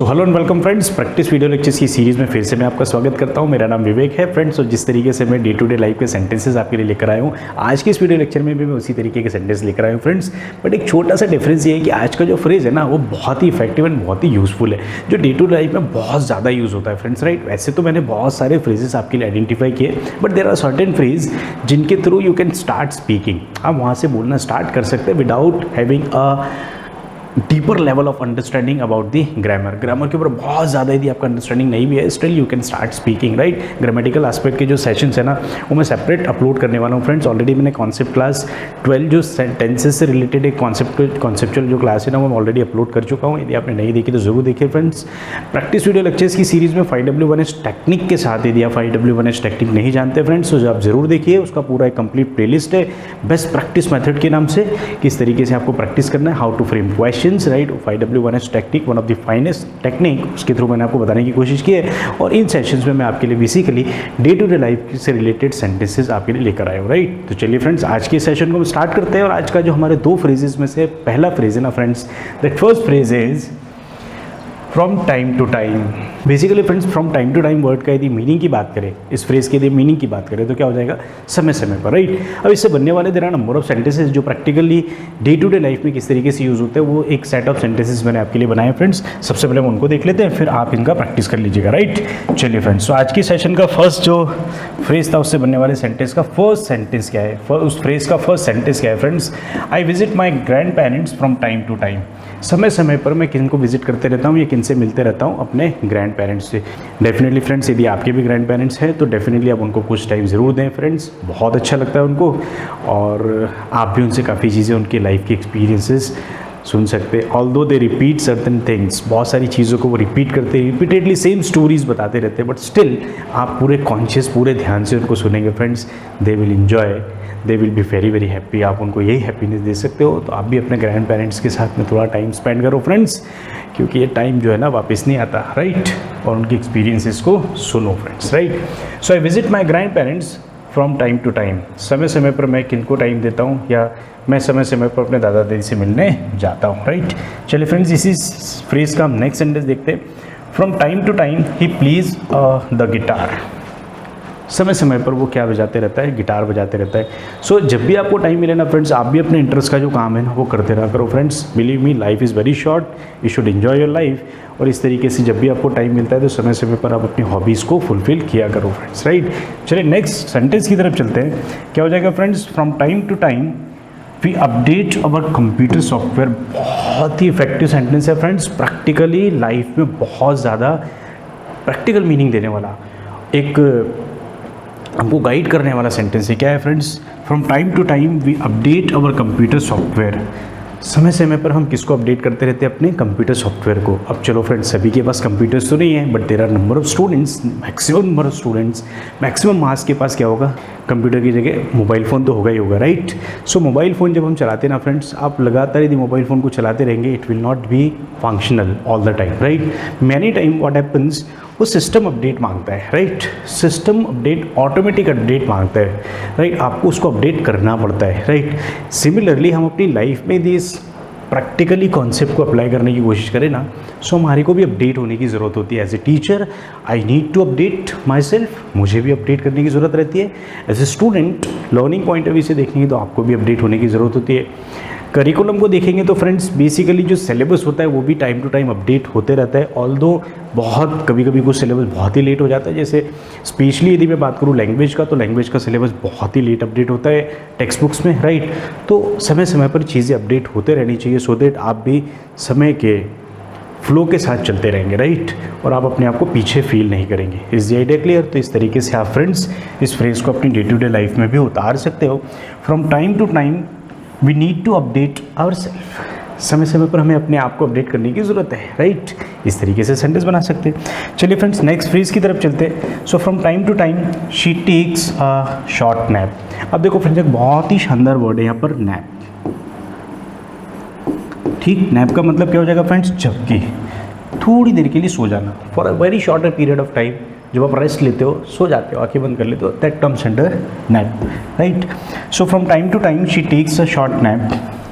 तो hello and welcome friends, practice video lectures की series में फिर से मैं आपका स्वागत करता हूं। मेरा नाम विवेक है फ्रेंड्स, और जिस तरीके से मैं डे टू डे लाइफ के सेंटेंसेस आपके लिए लेकर आया हूं, आज के इस वीडियो लेक्चर में भी मैं उसी तरीके के सेंटेंस लेकर आया हूं फ्रेंड्स। बट एक छोटा सा डिफरेंस ये है कि आज का जो फ्रेज़ है ना, वो बहुत ही इफेक्टिव एंड बहुत ही यूज़फुल है, जो डे टू डे लाइफ में बहुत ज़्यादा यूज़ होता है फ्रेंड्स, राइट। वैसे तो मैंने बहुत सारे फ्रेजेस आपके लिए आइडेंटिफाई किए, but there are certain phrase जिनके through you can start speaking. आप वहाँ से बोलना स्टार्ट कर सकते हैं without having a deeper level of understanding about the grammar के ऊपर बहुत ज़्यादा यदि आपका अंडरस्टैंडिंग नहीं भी है, still you can start speaking, right. Grammatical aspect के जो सेशंस है ना, वो मैं सेपरेट अपलोड करने वाला हूँ फ्रेंड्स। ऑलरेडी मैंने कॉन्सेप्ट क्लास 12 जो टेंसेस से रिलेटेड एक कॉन्सेप्चुअल जो क्लास है ना, वो मैं ऑलरेडी अपलोड कर चुका हूँ। यदि आपने नहीं देखी तो ज़रूर देखिए फ्रेंड्स। प्रैक्टिस वीडियो लेक्चर्स की सीरीज़ में 5W1S टेक्निक के साथ, यदि आप 5W1S टेक्निक नहीं जानते फ्रेंड्स, तो आप ज़रूर देखिए। उसका पूरा एक कंप्लीट प्लेलिस्ट है बेस्ट प्रैक्टिस मेथड के नाम से, किस तरीके से आपको प्रैक्टिस करना है, how to frame questions, right. 5W1S technique one of the finest technique, उसके थ्रू मैंने आपको बताने की कोशिश की है। और इन सेशंस में मैं आपके लिए basically day to day life से रिलेटेड सेंटेंसेस आपके लिए लेकर आया हूँ, राइट। तो चलिए फ्रेंड्स, आज के सेशन को हम स्टार्ट करते हैं। और आज का जो हमारे दो फ्रेजेस में से पहला फ्रेज है ना friends, that first phrase is from time to time. Basically friends, from time to time word का यदि मीनिंग की बात करें, इस फ्रेज के यदि मीनिंग की बात करें, तो क्या हो जाएगा, समय समय पर, राइट। अब इससे बनने वाले there are number of sentences जो practically day to day life में किस तरीके से यूज़ होते हैं, वो एक सेट ऑफ सेंटेंसेस मैंने आपके लिए बनाए फ्रेंड्स। सबसे पहले हम उनको देख लेते हैं, फिर आप इनका प्रैक्टिस कर लीजिएगा, राइट। चलिए फ्रेंड्स, तो आज की सेशन का फर्स्ट जो फ्रेज था, उससे बनने वाले सेंटेंस का फर्स्ट सेंटेंस क्या है, उस फ्रेज का फर्स्ट सेंटेंस क्या है friends. I visit my grandparents from time to time. समय समय पर मैं किन को विजिट करते रहता हूँ या किन से मिलते रहता हूँ, अपने ग्रैंड पेरेंट्स से। डेफिनेटली फ्रेंड्स, यदि आपके भी ग्रैंड पेरेंट्स हैं तो डेफिनेटली आप उनको कुछ टाइम ज़रूर दें फ्रेंड्स, बहुत अच्छा लगता है उनको, और आप भी उनसे काफ़ी चीज़ें, उनकी लाइफ के एक्सपीरियंसेस सुन सकते हैं। Although they repeat certain things, बहुत सारी चीज़ों को वो रिपीट करते हैं, रिपीटेडली सेम स्टोरीज बताते रहते हैं, बट स्टिल आप पूरे कॉन्शियस, पूरे ध्यान से उनको सुनेंगे friends, they will enjoy, they will be very very happy. आप उनको यही हैप्पीनेस दे सकते हो। तो आप भी अपने ग्रैंड पेरेंट्स के साथ में थोड़ा टाइम स्पेंड करो फ्रेंड्स, क्योंकि ये टाइम जो है ना वापस नहीं आता, राइट। और उनकी एक्सपीरियंसेस को सुनो friends, right. So I visit my grandparents from time to time. समय समय पर मैं किनको टाइम देता हूँ, या मैं समय समय पर अपने दादा दादी से मिलने जाता हूँ, राइट। चलिए फ्रेंड्स, इसी फ्रेज का हम नेक्स्ट सेंटेंस देखते हैं। From time to time he plays the guitar. समय समय पर वो क्या बजाते रहता है, गिटार बजाते रहता है। सो जब भी आपको टाइम मिले ना फ्रेंड्स, आप भी अपने इंटरेस्ट का जो काम है ना, वो करते रहा करो friends. Believe me, life is very short, you should enjoy your life. और इस तरीके से जब भी आपको टाइम मिलता है तो समय समय पर आप अपनी हॉबीज़ को फुलफिल किया करो फ्रेंड्स, राइट। चलिए नेक्स्ट सेंटेंस की तरफ चलते हैं। क्या हो जाएगा friends, from time to time we update our computer software. बहुत ही इफेक्टिव सेंटेंस है फ्रेंड्स, प्रैक्टिकली लाइफ में बहुत ज़्यादा प्रैक्टिकल मीनिंग देने वाला, एक हमको गाइड करने वाला सेंटेंस है। क्या है friends, from time to time we update our computer software. समय समय पर हम किसको अपडेट करते रहते हैं, अपने कंप्यूटर सॉफ्टवेयर को। अब चलो फ्रेंड्स, सभी के पास कंप्यूटर्स तो नहीं है, but there are number of students, maximum number of students, maximum mass के पास क्या होगा, कंप्यूटर की जगह मोबाइल फ़ोन तो होगा ही होगा, राइट। सो मोबाइल फ़ोन जब हम चलाते हैं ना फ्रेंड्स, आप लगातार यदि मोबाइल फ़ोन को चलाते रहेंगे, it will not be functional all the time, right. Many time what happens, वो सिस्टम अपडेट मांगता है, right. System update, automatic update मांगता है, राइट। आपको उसको अपडेट करना पड़ता है, राइट। सिमिलरली हम अपनी लाइफ में इस प्रैक्टिकली कॉन्सेप्ट को अप्लाई करने की कोशिश करें ना, सो हमारे को भी अपडेट होने की ज़रूरत होती है। As a teacher I need to update myself, मुझे भी अपडेट करने की ज़रूरत रहती है। As a student, learning point of view से देखेंगे तो आपको भी अपडेट होने की ज़रूरत होती है। करिकुलम को देखेंगे तो फ्रेंड्स, बेसिकली जो सिलेबस होता है वो भी टाइम टू टाइम अपडेट होते रहता है। ऑल्दो बहुत कभी कभी कुछ सिलेबस बहुत ही लेट हो जाता है, जैसे स्पेशली यदि मैं बात करूँ लैंग्वेज का, तो लैंग्वेज का सिलेबस बहुत ही लेट अपडेट होता है टेक्स्ट बुक्स में, राइट। तो समय समय पर चीज़ें अपडेट होते रहनी चाहिए, सो दैट आप भी समय के फ्लो के साथ चलते रहेंगे, राइट। और आप अपने आप को पीछे फील नहीं करेंगे। Is the idea clear? तो इस तरीके से आप फ्रेंड्स इस फ्रेज को अपनी डे टू डे लाइफ में भी उतार सकते हो। From time to time we need to update our self. समय समय पर हमें अपने आप को अपडेट करने की ज़रूरत है, राइट। इस तरीके से सेंटेंस बना सकते हैं। चलिए फ्रेंड्स, नेक्स्ट फ्रेज की तरफ चलते हैं। So from time to time she takes a short nap. अब देखो फ्रेंड्स, एक बहुत ही शानदार वर्ड है यहाँ पर, नैप, ठीक। नैप का मतलब क्या हो जाएगा फ्रेंड्स, झपकी, थोड़ी देर के लिए सो जाना, for a very shorter period of time. जब आप रेस्ट लेते हो, सो जाते हो, आंखें बंद कर लेते हो, that comes under nap, right. So from time to time she takes a short nap.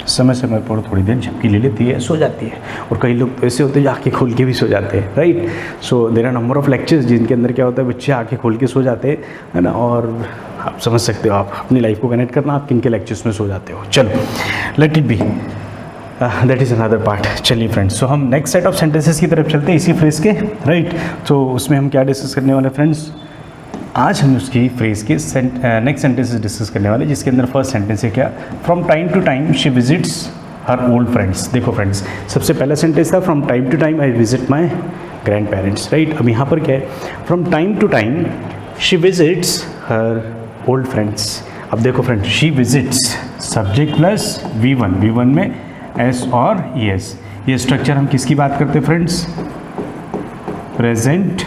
समय समय पर थोड़ी देर झपकी ले लेती है, सो जाती है। और कई लोग तो ऐसे होते हैं जो आँखें खोल के भी सो जाते हैं, right. So there are number of lectures जिनके अंदर क्या होता है, बच्चे आँखें खोल के सो जाते हैं, है ना। और आप समझ सकते हो, आप अपनी लाइफ को कनेक्ट करना, आप किन के लेक्चर्स में सो जाते हो। चलो, let it be, that is another part. चलिए फ्रेंड्स, सो हम नेक्स्ट सेट ऑफ सेंटेंसेस की तरफ चलते हैं इसी फ्रेज के, राइट। तो उसमें हम क्या डिस्कस करने वाले फ्रेंड्स, आज हम उसकी फ्रेज के नेक्स्ट सेंटेंसेस डिस्कस करने वाले, जिसके अंदर फर्स्ट सेंटेंस है क्या, from time to time she visits her old friends. देखो फ्रेंड्स, सबसे पहला सेंटेंस था from time to time I visit my grandparents, right. अब यहाँ पर क्या है, from time to time she visits her old friends. अब देखो friends, she visits subject plus V1 में एस और एस, ये स्ट्रक्चर हम किसकी बात करते हैं फ्रेंड्स, प्रेजेंट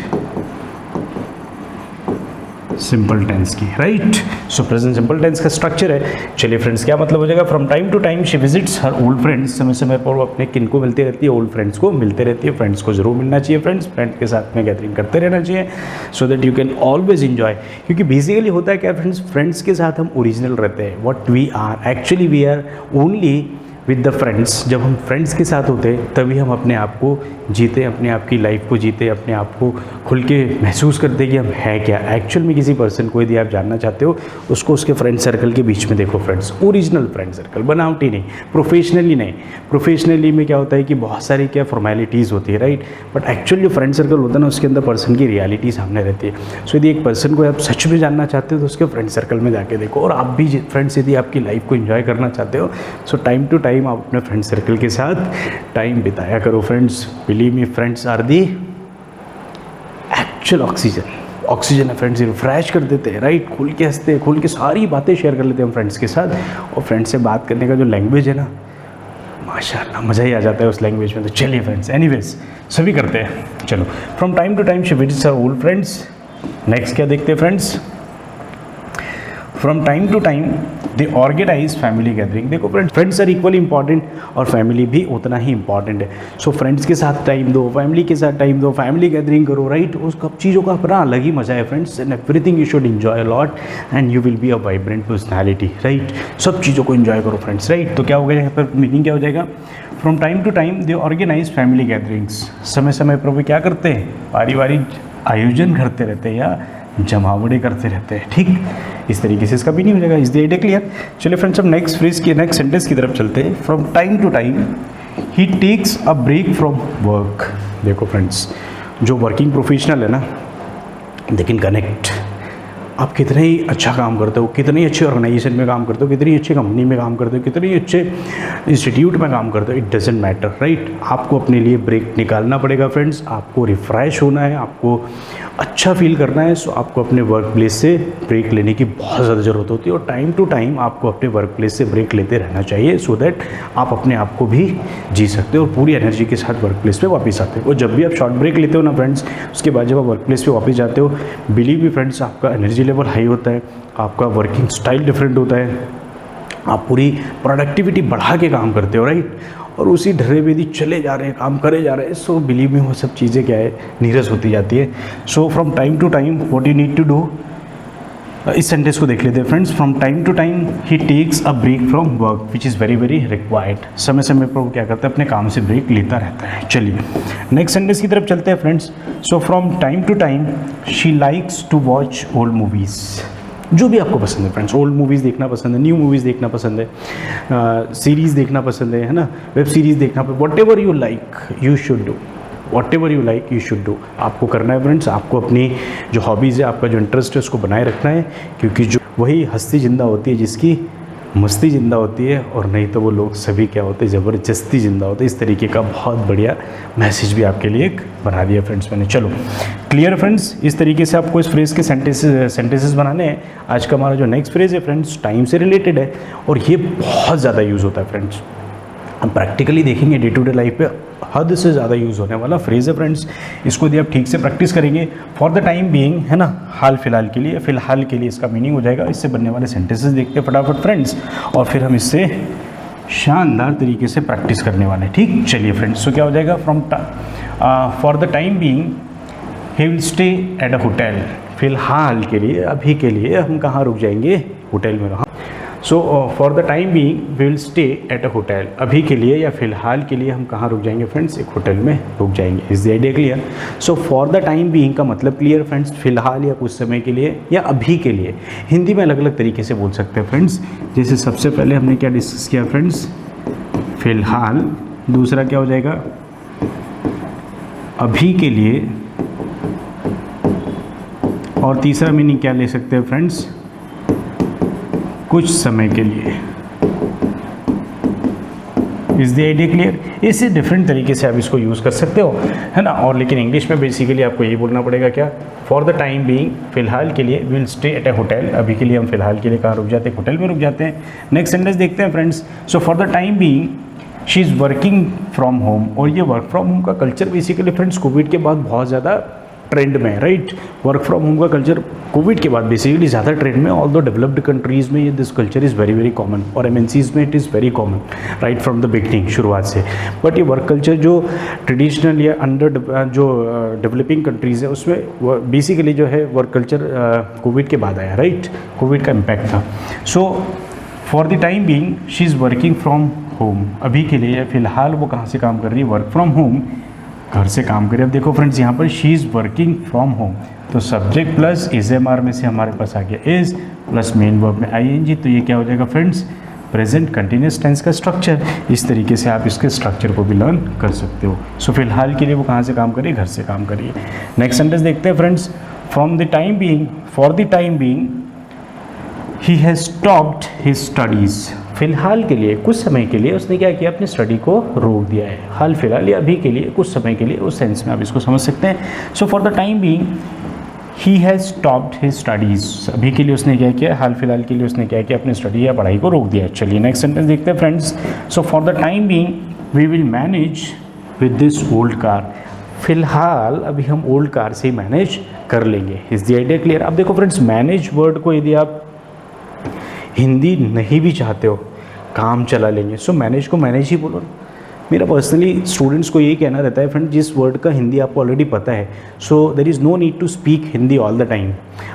सिंपल टेंस की, right. So present simple tense का स्ट्रक्चर है। चलिए फ्रेंड्स, क्या मतलब हो जाएगा, from time to time she visits her old friends, समय समय पर वो अपने किन को मिलती रहती है, ओल्ड फ्रेंड्स को मिलते रहती है। फ्रेंड्स को जरूर मिलना चाहिए फ्रेंड्स, फ्रेंड के साथ में गैदरिंग करते रहना चाहिए, so that you can always enjoy. क्योंकि बेसिकली होता है क्या फ्रेंड्स, फ्रेंड्स के साथ हम ओरिजिनल रहते हैं, what we are actually, we are only with the friends. जब हम फ्रेंड्स के साथ होते हैं तभी हम अपने आप को जीते, अपने आप की लाइफ को जीते, अपने आप को खुल के महसूस करते कि हम हैं क्या एक्चुअल में। किसी पर्सन को यदि आप जानना चाहते हो, उसको उसके फ्रेंड सर्कल के बीच में देखो फ्रेंड्स, ओरिजिनल फ्रेंड सर्कल, बनावटी नहीं, प्रोफेशनली नहीं। प्रोफेशनली में क्या होता है कि बहुत सारी क्या फॉर्मेलिटीज़ होती है, राइट। बट एक्चुअल जो फ्रेंड सर्कल होता है ना, उसके अंदर पर्सन की रियलिटी सामने रहती है। सो यदि एक पर्सन को आप सच में जानना चाहते हो तो उसके फ्रेंड सर्कल में जाके देखो। और आप भी फ्रेंड्स यदि आपकी लाइफ को एंजॉय करना चाहते हो, सो टाइम टू टाइम आप अपने फ्रेंड सर्कल के साथ टाइम बिताया करो friends. Believe me, friends are the actual oxygen है फ्रेंड्स, रिफ्रेश कर देते हैं, राइट। खुल के हंसते हैं, खुल के सारी बातें शेयर कर लेते हैं हम फ्रेंड्स के साथ। और फ्रेंड्स से बात करने का जो लैंग्वेज है ना, माशाल्लाह मज़ा ही आ जाता है उस लैंग्वेज में। तो चलिए फ्रेंड्स, एनीवेज सभी करते हैं। चलो, from time to time she visits her old friends. Next क्या देखते हैं friends, from time to time they organise family gathering. देखो friends, friends are equally important और फैमिली भी उतना ही इंपॉर्टेंट है। सो फ्रेंड्स के साथ टाइम दो, फैमिली के साथ टाइम दो, फैमिली गैदरिंग करो, राइट। उस कब चीज़ों का अपना अलग ही मजा है friends, and everything you should enjoy a lot and you will be a vibrant personality, right. सब चीज़ों को एंजॉय करो फ्रेंड्स, राइट। तो क्या होगा यहाँ पर मीनिंग क्या हो जाएगा, from time to time they organise family gatherings. समय समय पर वो क्या करते हैं, पारिवारिक आयोजन करते रहते हैं या जमावड़े करते रहते हैं, ठीक। इस तरीके से इसका भी नहीं हो जाएगा। Is the idea clear. चलिए फ्रेंड्स, अब नेक्स्ट फ्रेज की नेक्स्ट सेंटेंस की तरफ चलते हैं। From time to time he takes a break from work. देखो फ्रेंड्स, जो वर्किंग प्रोफेशनल है ना, दे कैन कनेक्ट। आप कितने ही अच्छा काम करते हो, कितने ही अच्छे ऑर्गेनाइजेशन में काम करते हो, कितनी अच्छी कंपनी में काम करते हो, कितने ही अच्छे इंस्टीट्यूट में काम करते हो, इट डजेंट मैटर, राइट। आपको अपने लिए ब्रेक निकालना पड़ेगा फ्रेंड्स। आपको रिफ्रेश होना है, आपको अच्छा फील करना है। सो आपको अपने वर्क प्लेस से ब्रेक लेने की बहुत ज़्यादा ज़रूरत होती है। और टाइम टू टाइम आपको अपने वर्क प्लेस से ब्रेक लेते रहना चाहिए, सो दैट आप अपने आप को भी जी सकते हो और पूरी एनर्जी के साथ वर्क प्लेस पे वापस आते हो। और जब भी आप शॉर्ट ब्रेक लेते हो ना फ्रेंड्स, उसके बाद जब आप वर्क प्लेस पे वापस जाते हो, बिलीव मी फ्रेंड्स, आपका एनर्जी लेवल हाई होता है, आपका वर्किंग स्टाइल डिफरेंट होता है, आप पूरी प्रोडक्टिविटी बढ़ा के काम करते हो, राइट। और उसी ढर्रे पे यदि चले जा रहे हैं, काम करे जा रहे हैं, सो बिलीव मी वो सब चीज़ें क्या है, नीरस होती जाती है। सो from time to time what you need to do, इस सेंटेंस को देख लेते हैं friends. From time to time he takes a break from work which is very very required. समय समय पर वो क्या करता है, अपने काम से ब्रेक लेता रहता है। चलिए नेक्स्ट सेंटेंस की तरफ चलते हैं friends. So from time to time she likes to watch old movies. जो भी आपको पसंद है फ्रेंड्स, ओल्ड मूवीज़ देखना पसंद है, न्यू मूवीज़ देखना पसंद है, सीरीज़ देखना पसंद है ना, वेब सीरीज़ देखना, what ever you like you should do, what ever you like you should do. आपको करना है फ्रेंड्स। आपको अपनी जो हॉबीज़ है, आपका जो इंटरेस्ट है, उसको बनाए रखना है। क्योंकि जो वही हस्ती जिंदा होती है जिसकी मस्ती जिंदा होती है, और नहीं तो वो लोग सभी क्या होते हैं, ज़बरदस्ती जिंदा होते हैं। इस तरीके का बहुत बढ़िया मैसेज भी आपके लिए एक बना दिया फ्रेंड्स मैंने। चलो क्लियर फ्रेंड्स, इस तरीके से आपको इस फ्रेज़ के सेंटेंसेस बनाने हैं। आज का हमारा जो नेक्स्ट फ्रेज़ है फ्रेंड्स, टाइम से रिलेटेड है और ये बहुत ज़्यादा यूज़ होता है फ्रेंड्स। हम प्रैक्टिकली देखेंगे डे टू डे लाइफ पे हद से ज़्यादा यूज़ होने वाला फ्रेज़ है फ्रेंड्स। इसको यदि आप ठीक से प्रैक्टिस करेंगे फॉर द टाइम बीइंग, है ना, हाल फिलहाल के लिए, फ़िलहाल के लिए इसका मीनिंग हो जाएगा। इससे बनने वाले सेंटेंसेस देखते हैं फटाफट फ्रेंड्स, और फिर हम इससे शानदार तरीके से प्रैक्टिस करने वाले हैं, ठीक। चलिए फ्रेंड्स, तो क्या हो जाएगा, from for the time being he will stay at a hotel. फ़िलहाल के लिए, अभी के लिए हम कहाँ रुक जाएंगे, होटल में। So for the time being we will stay at a hotel. अभी के लिए या फिलहाल के लिए हम कहाँ रुक जाएंगे फ्रेंड्स, एक होटल में रुक जाएंगे। Is the idea clear? So for the time being का मतलब क्लियर फ्रेंड्स, फिलहाल या कुछ समय के लिए या अभी के लिए। हिंदी में अलग अलग तरीके से बोल सकते हैं फ्रेंड्स। जैसे सबसे पहले हमने क्या डिस्कस किया फ्रेंड्स, फिलहाल। दूसरा क्या हो जाएगा, अभी के लिए। और तीसरा मीनिंग क्या ले सकते हैं फ्रेंड्स, कुछ समय के लिए। Is the idea clear? इसे डिफरेंट तरीके से आप इसको यूज़ कर सकते हो, है ना। और लेकिन इंग्लिश में बेसिकली आपको यही बोलना पड़ेगा क्या, फॉर द टाइम बीइंग, फिलहाल के लिए, will stay eight A hotel. अभी के लिए हम फिलहाल के लिए कहाँ रुक जाते हैं, होटल में रुक जाते हैं। नेक्स्ट सेंटेंस देखते हैं friends. So for the time being she is working from home. और ये वर्क फ्रॉम होम का कल्चर बेसिकली फ्रेंड्स कोविड के बाद बहुत ज़्यादा ट्रेंड में है, राइट। वर्क फ्रॉम होम का कल्चर कोविड के बाद बेसिकली ज़्यादा ट्रेंड में। ऑल द डेवलप्ड कंट्रीज़ में ये this culture is very very common, और एमएनसीज़ में it is very common right from the beginning, शुरुआत से। बट ये वर्क कल्चर जो ट्रेडिशनल या अंडर जो डेवलपिंग कंट्रीज़ है उसमें बेसिकली जो है वर्क कल्चर कोविड के बाद आया, राइट। कोविड का इम्पैक्ट था। सो for the time being she is working from home. अभी के लिए फिलहाल वो कहाँ से काम कर रही है, वर्क फ्रॉम होम, घर से काम करें। अब देखो फ्रेंड्स यहाँ पर she is working from home, तो सब्जेक्ट प्लस इज़-एम-आर में से हमारे पास आ गया इज़, प्लस मेन वर्ब में आईएनजी। तो ये क्या हो जाएगा फ्रेंड्स, प्रेजेंट कंटिन्यूस टेंस का स्ट्रक्चर। इस तरीके से आप इसके स्ट्रक्चर को भी लर्न कर सकते हो। सो फिलहाल के लिए वो कहाँ से काम करिए, घर से काम करिए। नेक्स्ट सेंटेंस देखते हैं friends. From the time being, for the time being he has stopped his studies. फिलहाल के लिए, कुछ समय के लिए उसने क्या किया, अपनी स्टडी को रोक दिया है। हाल फिलहाल या अभी के लिए, कुछ समय के लिए, उस सेंस में आप इसको समझ सकते हैं। सो for the time being he has stopped his studies. अभी के लिए उसने क्या किया, हाल फिलहाल के लिए उसने क्या किया, अपनी स्टडी या पढ़ाई को रोक दिया। चलिए नेक्स्ट सेंटेंस देखते हैं friends. So for the time being we will manage with this old car. फिलहाल अभी हम ओल्ड कार से ही मैनेज कर लेंगे। Is the idea clear? अब देखो फ्रेंड्स, मैनेज वर्ड को यदि आप हिंदी नहीं भी चाहते हो, काम चला लेंगे, सो मैनेज को मैनेज ही बोलो। मेरा पर्सनली स्टूडेंट्स को यही कहना रहता है फ्रेंड, जिस वर्ड का हिंदी आपको ऑलरेडी पता है, so there is no need to speak Hindi all the time.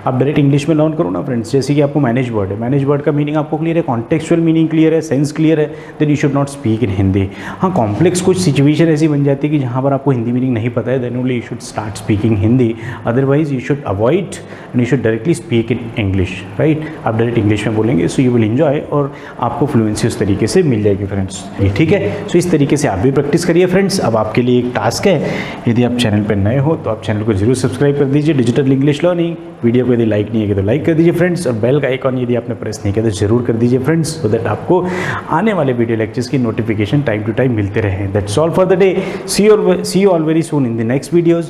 आप डायरेक्ट इंग्लिश में लर्न करो ना फ्रेंड्स। जैसे कि आपको मैनेज वर्ड है, मैनेज वर्ड का मीनिंग आपको क्लियर है, कॉन्टेक्चुअल मीनिंग क्लियर है, सेंस क्लियर है, then you should not speak in Hindi. हाँ, कॉम्प्लेक्स कुछ सिचुएशन ऐसी बन जाती है कि जहाँ पर आपको हिंदी मीनिंग नहीं पता है, then only you should start speaking Hindi. Otherwise you should avoid and you should directly speak in English, right. आप डायरेक्ट इंग्लिश में बोलेंगे, सो यू विल एंजॉय और आपको फ्लुएंसी उस तरीके से मिल जाएगी फ्रेंड्स। ठीक है, सो इस तरीके से आप भी प्रैक्टिस करिए फ्रेंड्स। अब आपके लिए एक टास्क है, यदि आप चैनल पर नए हो तो आप चैनल को जरूर सब्सक्राइब कर दीजिए, डिजिटल इंग्लिश लर्निंग। वीडियो को यदि लाइक नहीं है तो लाइक कर दीजिए फ्रेंड्स, और बेल का आइकॉन यदि आपने प्रेस नहीं किया तो जरूर कर दीजिए फ्रेंड्स, सो दैट आपको आने वाले वीडियो लेक्चर्स की नोटिफिकेशन टाइम टू टाइम मिलते रहे। That's all for the day. See you all very soon in the next videos.